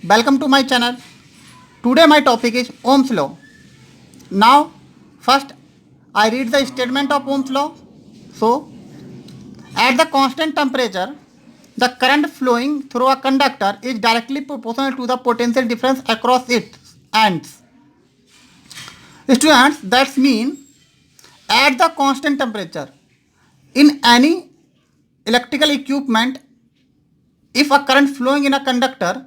Welcome to my channel. Today my topic is Ohm's law. Now first I read the statement of Ohm's law. So at the constant temperature the current flowing through a conductor is directly proportional to the potential difference across its ends. Students, that means at the constant temperature in any electrical equipment, if a current flowing in a conductor,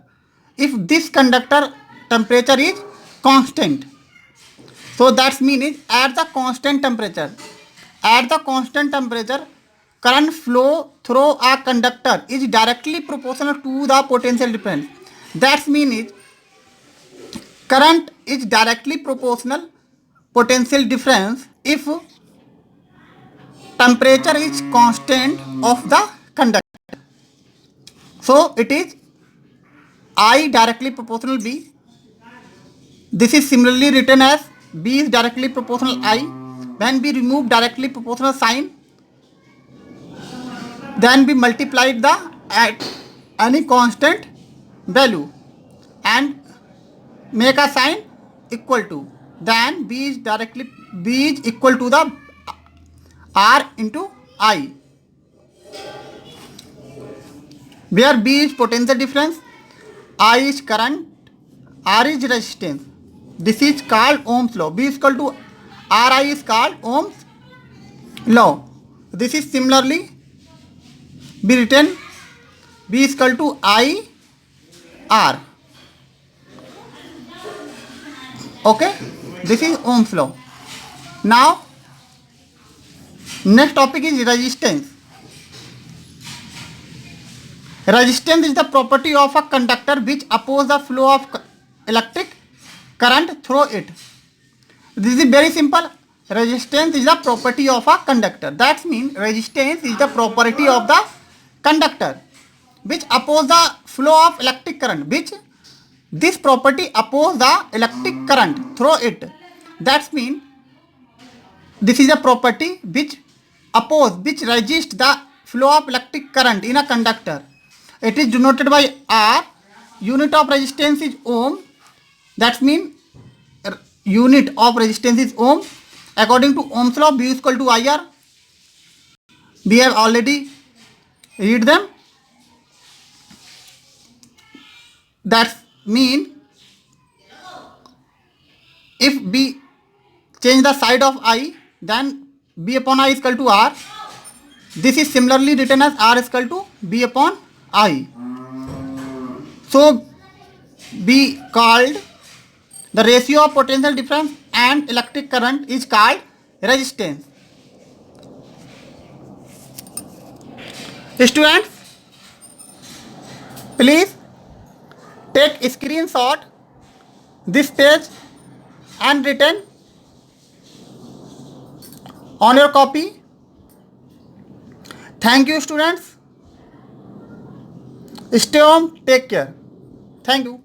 if this conductor temperature is constant, so that means at the constant temperature current flow through a conductor is directly proportional to the potential difference. That means current is directly proportional potential difference if temperature is constant of the conductor. So it is I directly proportional B. This is similarly written as B is directly proportional I. When we remove directly proportional sign, then we multiplied the at any constant value and make a sign equal to. Then B is equal to the R into I, where B is potential difference, I is current, R is resistance. This is called Ohm's law. B is equal to Ri is called Ohm's law. This is similarly be written B is equal to I R. Okay, this is Ohm's law. Now next topic is resistance. Resistance is the property of a conductor which opposes the flow of electric current through it. This is very simple. Resistance is the property of a conductor. That means resistance is the property of the conductor which opposes the flow of electric current, which this property opposes the electric current through it. That means this is a property which resists the flow of electric current in a conductor. It is denoted by R. Unit of resistance is ohm. That means unit of resistance is ohm. According to Ohm's law, B is equal to IR. We have already read them. That means if B change the side of I, then B upon I is equal to R. This is similarly written as R is equal to B upon I. So B called the ratio of potential difference and electric current is called resistance. Students, please take screenshot this page and written on your copy. Thank you, students. Stay home. Take care. Thank you.